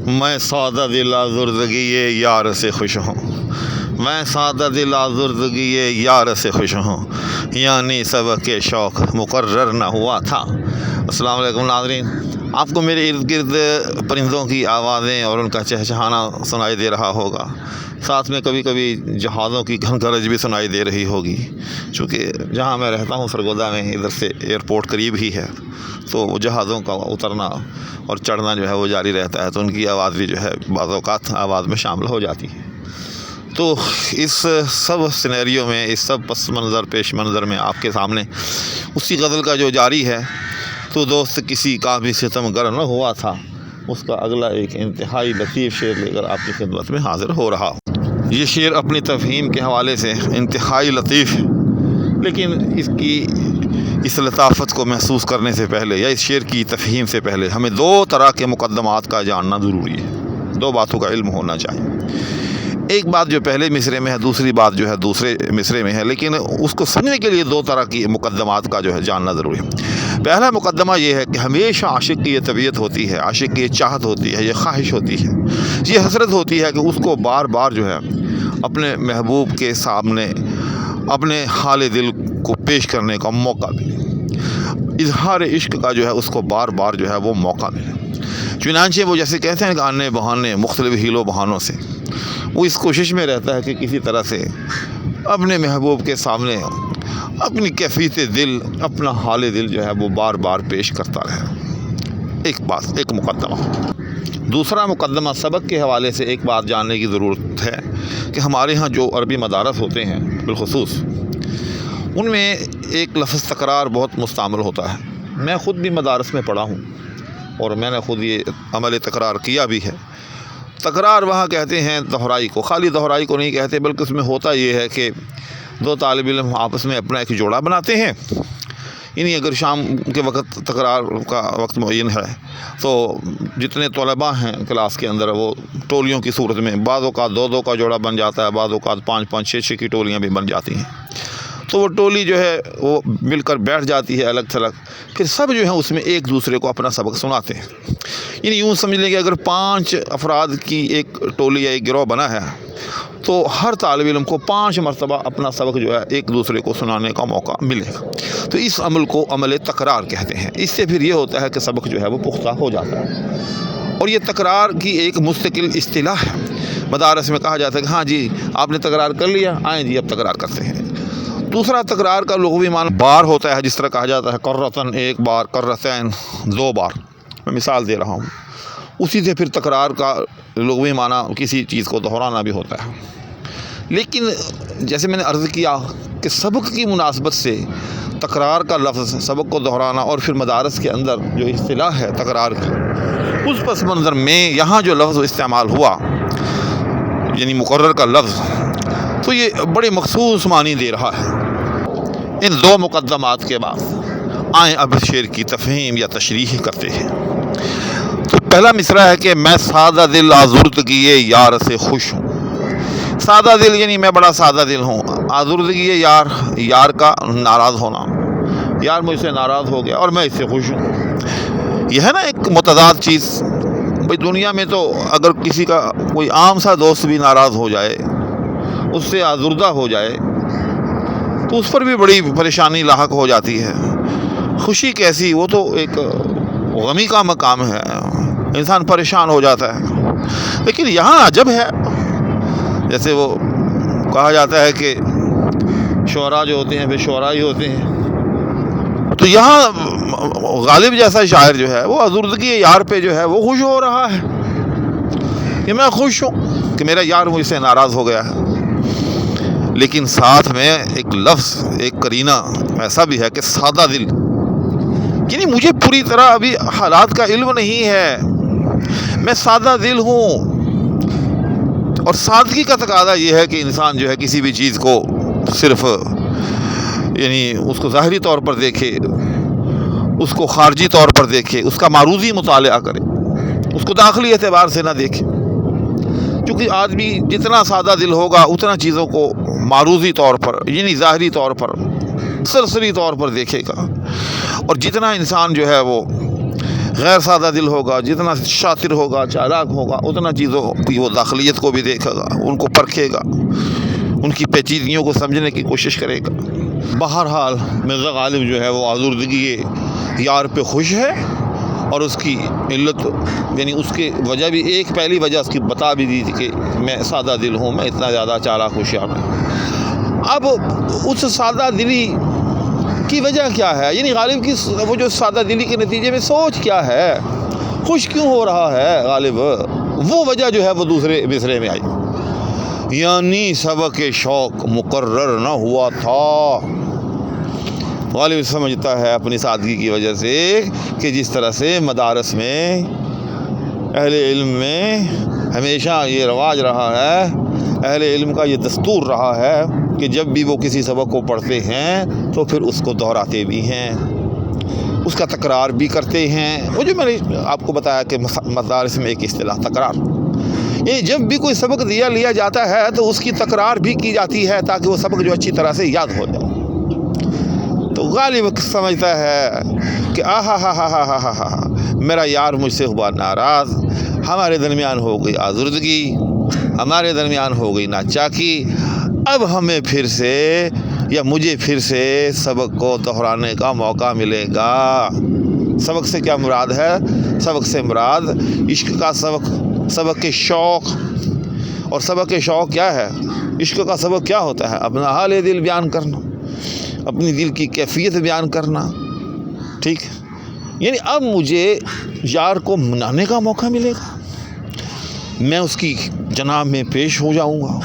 میں سادہ دل آزردگی یار سے خوش ہوں، میں سادہ دل آزردگی یار سے خوش ہوں، یعنی سبق کے شوق مقرر نہ ہوا تھا۔ السلام علیکم ناظرین، آپ کو میرے ارد گرد پرندوں کی آوازیں اور ان کا چہچہانا سنائی دے رہا ہوگا، ساتھ میں کبھی کبھی جہازوں کی گھنگرج بھی سنائی دے رہی ہوگی۔ چونکہ جہاں میں رہتا ہوں سرگودا میں، ادھر سے ایئرپورٹ قریب ہی ہے، تو وہ جہازوں کا اترنا اور چڑھنا جو ہے وہ جاری رہتا ہے، تو ان کی آواز بھی جو ہے بعض اوقات آواز میں شامل ہو جاتی ہے۔ تو اس سب سینیریو میں، اس سب پس منظر پیش منظر میں آپ کے سامنے اسی غزل کا جو جاری ہے، تو دوست کسی کا بھی ستم گر نہ ہوا تھا، اس کا اگلا ایک انتہائی لطیف شعر لے کر آپ کی خدمت میں حاضر ہو رہا ہوں۔ یہ شعر اپنی تفہیم کے حوالے سے انتہائی لطیف ہے، لیکن اس لطافت کو محسوس کرنے سے پہلے یا اس شعر کی تفہیم سے پہلے ہمیں دو طرح کے مقدمات کا جاننا ضروری ہے، دو باتوں کا علم ہونا چاہیے۔ ایک بات جو پہلے مصرے میں ہے، دوسری بات جو ہے دوسرے مصرے میں ہے، لیکن اس کو سمجھنے کے لیے دو طرح کی مقدمات کا جو ہے جاننا ضروری ہے۔ پہلا مقدمہ یہ ہے کہ ہمیشہ عاشق کی یہ طبیعت ہوتی ہے، عاشق کی یہ چاہت ہوتی ہے، یہ خواہش ہوتی ہے، یہ حسرت ہوتی ہے کہ اس کو بار بار جو ہے اپنے محبوب کے سامنے اپنے حال دل کو پیش کرنے کا موقع ملے، اظہار عشق کا جو ہے اس کو بار بار جو ہے وہ موقع ملے۔ چنانچہ وہ جیسے کہتے ہیں کہ آنے بہانے مختلف ہیلوں بہانوں سے وہ اس کوشش میں رہتا ہے کہ کسی طرح سے اپنے محبوب کے سامنے اپنی کیفیت دل، اپنا حال دل جو ہے وہ بار بار پیش کرتا رہے۔ ایک مقدمہ۔ دوسرا مقدمہ سبق کے حوالے سے ایک بات جاننے کی ضرورت ہے کہ ہمارے ہاں جو عربی مدارس ہوتے ہیں بالخصوص، ان میں ایک لفظ تکرار بہت مستعمل ہوتا ہے۔ میں خود بھی مدارس میں پڑھا ہوں اور میں نے خود یہ عمل تکرار کیا بھی ہے۔ تکرار وہاں کہتے ہیں دہرائی کو، خالی دہرائی کو نہیں کہتے، بلکہ اس میں ہوتا یہ ہے کہ دو طالب علم آپس میں اپنا ایک جوڑا بناتے ہیں، یعنی اگر شام کے وقت تکرار کا وقت معین ہے تو جتنے طلباء ہیں کلاس کے اندر وہ ٹولیوں کی صورت میں، بعض اوقات دو کا جوڑا بن جاتا ہے، بعض اوقات 5 6 کی ٹولیاں بھی بن جاتی ہیں، تو وہ ٹولی جو ہے وہ مل کر بیٹھ جاتی ہے الگ تھلگ، پھر سب جو ہے اس میں ایک دوسرے کو اپنا سبق سناتے ہیں۔ یعنی یوں سمجھ لیں کہ اگر 5 افراد کی ایک ٹولی یا ایک گروہ بنا ہے تو ہر طالب علم کو 5 مرتبہ اپنا سبق جو ہے ایک دوسرے کو سنانے کا موقع ملے گا، تو اس عمل کو عمل تکرار کہتے ہیں۔ اس سے پھر یہ ہوتا ہے کہ سبق جو ہے وہ پختہ ہو جاتا ہے، اور یہ تکرار کی ایک مستقل اصطلاح ہے۔ مدارس میں کہا جاتا ہے کہ ہاں جی آپ نے تکرار کر لیا، آئیں جی اب تکرار کرتے ہیں۔ دوسرا تکرار کا لغوی معنی بار ہوتا ہے، جس طرح کہا جاتا ہے کرتن ایک بار، کرتین 2 بار، میں مثال دے رہا ہوں۔ اسی سے پھر تکرار کا لغوی معنی کسی چیز کو دہرانا بھی ہوتا ہے۔ لیکن جیسے میں نے عرض کیا کہ سبق کی مناسبت سے تکرار کا لفظ، سبق کو دہرانا، اور پھر مدارس کے اندر جو اصطلاح ہے تکرار کی، اس پس منظر میں یہاں جو لفظ استعمال ہوا یعنی مقرر کا لفظ، تو یہ بڑے مخصوص معنی دے رہا ہے۔ ان دو مقدمات کے بعد آئیں اب شعر کی تفہیم یا تشریح کرتے ہیں۔ تو پہلا مصرعہ ہے کہ میں سادہ دل آزردگی یار سے خوش ہوں۔ سادہ دل یعنی میں بڑا سادہ دل ہوں، آزردگی یار کا ناراض ہونا، یار مجھ سے ناراض ہو گیا اور میں اس سے خوش ہوں۔ یہ ہے نا ایک متضاد چیز۔ بھئی دنیا میں تو اگر کسی کا کوئی عام سا دوست بھی ناراض ہو جائے، اس سے آزردہ ہو جائے، تو اس پر بھی بڑی پریشانی لاحق ہو جاتی ہے۔ خوشی کیسی، وہ تو ایک غمی کا مقام ہے، انسان پریشان ہو جاتا ہے۔ لیکن یہاں عجب ہے، جیسے وہ کہا جاتا ہے کہ شعراء جو ہوتے ہیں بے شعراء ہی ہوتے ہیں، تو یہاں غالب جیسا شاعر جو ہے وہ آزردگی یار پہ جو ہے وہ خوش ہو رہا ہے کہ میں خوش ہوں کہ میرا یار مجھ سے ناراض ہو گیا ہے۔ لیکن ساتھ میں ایک لفظ، ایک قرینہ ایسا بھی ہے کہ سادہ دل، یعنی مجھے پوری طرح ابھی حالات کا علم نہیں ہے، میں سادہ دل ہوں۔ اور سادگی کا تقاضا یہ ہے کہ انسان جو ہے کسی بھی چیز کو صرف یعنی اس کو ظاہری طور پر دیکھے، اس کو خارجی طور پر دیکھے، اس کا معروضی مطالعہ کرے، اس کو داخلی اعتبار سے نہ دیکھے۔ کیونکہ آدمی جتنا سادہ دل ہوگا اتنا چیزوں کو معروضی طور پر یعنی ظاہری طور پر سرسری طور پر دیکھے گا، اور جتنا انسان جو ہے وہ غیر سادہ دل ہوگا، جتنا شاطر ہوگا، چالاک ہوگا، اتنا چیزوں کی وہ داخلیت کو بھی دیکھے گا، ان کو پرکھے گا، ان کی پیچیدگیوں کو سمجھنے کی کوشش کرے گا۔ بہرحال مرزا غالب جو ہے وہ آزردگی یار پہ خوش ہے، اور اس کی علت یعنی اس کی وجہ بھی ایک پہلی وجہ اس کی بتا بھی دی تھی کہ میں سادہ دل ہوں، میں اتنا زیادہ چالاک ہوشیار نہیں۔ اب اس سادہ دلی کی وجہ کیا ہے، یعنی غالب کی وہ جو سادہ دلی کے نتیجے میں سوچ کیا ہے، خوش کیوں ہو رہا ہے غالب، وہ وجہ جو ہے وہ دوسرے مصرعے میں آئی، یعنی سبق شوق مقرر نہ ہوا تھا۔ غالب سمجھتا ہے اپنی سادگی کی وجہ سے کہ جس طرح سے مدارس میں اہل علم میں ہمیشہ یہ رواج رہا ہے، اہل علم کا یہ دستور رہا ہے کہ جب بھی وہ کسی سبق کو پڑھتے ہیں تو پھر اس کو دہراتے بھی ہیں، اس کا تکرار بھی کرتے ہیں۔ وہ جو میں نے آپ کو بتایا کہ مدارس میں ایک اصطلاح تکرار، یہ جب بھی کوئی سبق لیا جاتا ہے تو اس کی تکرار بھی کی جاتی ہے تاکہ وہ سبق جو اچھی طرح سے یاد ہو جائے۔ تو غالب سمجھتا ہے کہ آہا ہا ہا ہا ہا ہا میرا یار مجھ سے ہوا ناراض، ہمارے درمیان ہو گئی آزردگی، ہمارے درمیان ہو گئی ناچاکی، اب ہمیں پھر سے یا مجھے پھر سے سبق کو دہرانے کا موقع ملے گا۔ سبق سے کیا مراد ہے؟ سبق سے مراد عشق کا سبق، سبق کے شوق۔ اور سبق کے شوق کیا ہے؟ عشق کا سبق کیا ہوتا ہے؟ اپنا حال دل بیان کرنا، اپنی دل کی کیفیت بیان کرنا، ٹھیک؟ یعنی اب مجھے یار کو منانے کا موقع ملے گا، میں اس کی جناب میں پیش ہو جاؤں گا،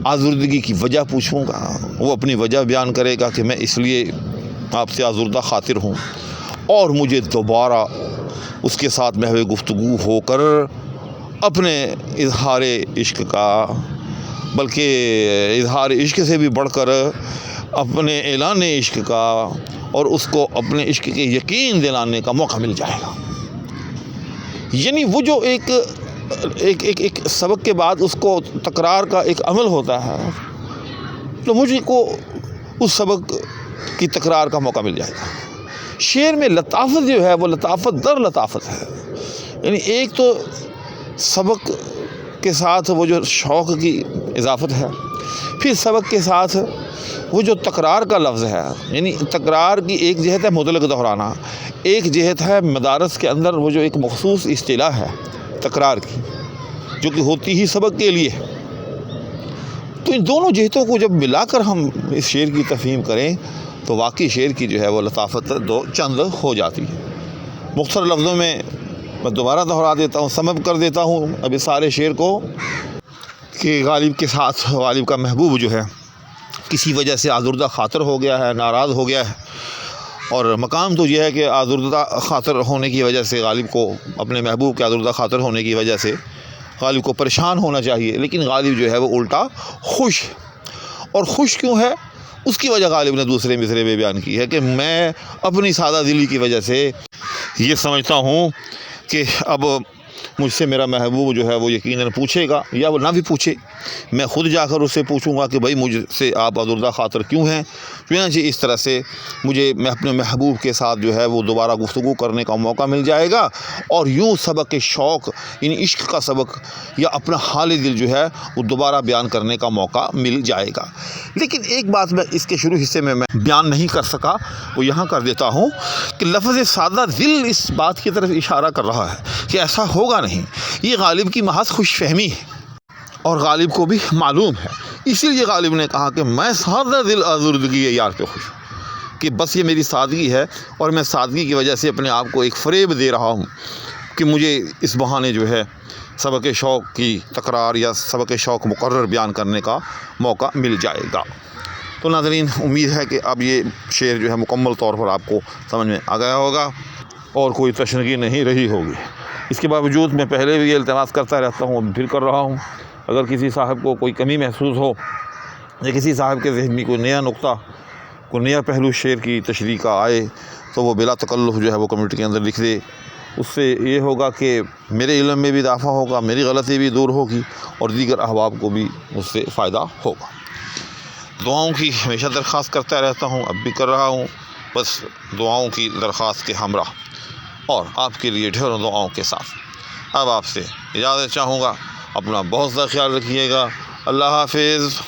آزردگی کی وجہ پوچھوں گا، وہ اپنی وجہ بیان کرے گا کہ میں اس لیے آپ سے آزردہ خاطر ہوں، اور مجھے دوبارہ اس کے ساتھ محو گفتگو ہو کر اپنے اظہار عشق کا، بلکہ اظہار عشق سے بھی بڑھ کر اپنے اعلان عشق کا اور اس کو اپنے عشق کے یقین دلانے کا موقع مل جائے گا۔ یعنی وہ جو ایک سبق کے بعد اس کو تکرار کا ایک عمل ہوتا ہے، تو مجھے کو اس سبق کی تکرار کا موقع مل جائے گا۔ شعر میں لطافت جو ہے وہ لطافت در لطافت ہے، یعنی ایک تو سبق کے ساتھ وہ جو شوق کی اضافت ہے، پھر سبق کے ساتھ وہ جو تکرار کا لفظ ہے، یعنی تکرار کی ایک جہت ہے مطلق دہرانا، ایک جہت ہے مدارس کے اندر وہ جو ایک مخصوص اصطلاح ہے تکرار کی، جو کہ ہوتی ہی سبق کے لیے۔ تو ان دونوں جہتوں کو جب ملا کر ہم اس شعر کی تفہیم کریں تو واقعی شعر کی جو ہے وہ لطافت دو چند ہو جاتی ہے۔ مختصر لفظوں میں دوبارہ دہرا دیتا ہوں، سمب کر دیتا ہوں اب اس سارے شعر کو، کہ غالب کے ساتھ غالب کا محبوب جو ہے کسی وجہ سے آزردہ خاطر ہو گیا ہے، ناراض ہو گیا ہے، اور مقام تو یہ ہے کہ آزردہ خاطر ہونے کی وجہ سے غالب کو، اپنے محبوب کے آزردہ خاطر ہونے کی وجہ سے غالب کو پریشان ہونا چاہیے، لیکن غالب جو ہے وہ الٹا خوش ہے۔ اور خوش کیوں ہے؟ اس کی وجہ غالب نے دوسرے مصرعے میں بیان کی ہے کہ میں اپنی سادہ دلی کی وجہ سے یہ سمجھتا ہوں کہ اب مجھ سے میرا محبوب جو ہے وہ یقیناً پوچھے گا، یا وہ نہ بھی پوچھے، میں خود جا کر اس سے پوچھوں گا کہ بھائی مجھ سے آپ آزردہ خاطر کیوں ہیں۔ چنانچہ اس طرح سے مجھے میں اپنے محبوب کے ساتھ جو ہے وہ دوبارہ گفتگو کرنے کا موقع مل جائے گا، اور یوں سبق کے شوق یعنی عشق کا سبق یا اپنا حال دل جو ہے وہ دوبارہ بیان کرنے کا موقع مل جائے گا۔ لیکن ایک بات میں اس کے شروع حصے میں بیان نہیں کر سکا، وہ یہاں کر دیتا ہوں کہ لفظ سادہ دل اس بات کی طرف اشارہ کر رہا ہے کہ ایسا ہوگا نہیں، یہ غالب کی محض خوش فہمی ہے، اور غالب کو بھی معلوم ہے، اسی لیے غالب نے کہا کہ میں سادہ دل آزردگی یار پہ خوش ہوں، کہ بس یہ میری سادگی ہے، اور میں سادگی کی وجہ سے اپنے آپ کو ایک فریب دے رہا ہوں کہ مجھے اس بہانے جو ہے سبق شوق کی تکرار یا سبق شوق مقرر بیان کرنے کا موقع مل جائے گا۔ تو ناظرین، امید ہے کہ اب یہ شعر جو ہے مکمل طور پر آپ کو سمجھ میں آ گیا ہوگا اور کوئی تشنگی نہیں رہی ہوگی۔ اس کے باوجود میں پہلے بھی یہ التماس کرتا رہتا ہوں، اب پھر کر رہا ہوں، اگر کسی صاحب کو کوئی کمی محسوس ہو یا کسی صاحب کے ذہن میں کوئی نیا نقطہ، کوئی نیا پہلو شعر کی تشریح کا آئے تو وہ بلا تکلف جو ہے وہ کمیونٹی کے اندر لکھ دے۔ اس سے یہ ہوگا کہ میرے علم میں بھی اضافہ ہوگا، میری غلطی بھی دور ہوگی، اور دیگر احباب کو بھی اس سے فائدہ ہوگا۔ دعاؤں کی ہمیشہ درخواست کرتا رہتا ہوں، اب بھی کر رہا ہوں، بس دعاؤں کی درخواست کے ہمراہ اور آپ کے لیے ڈھیروں دعاؤں کے ساتھ اب آپ سے اجازت چاہوں گا. اپنا بہت زیادہ خیال رکھیے گا. اللہ حافظ.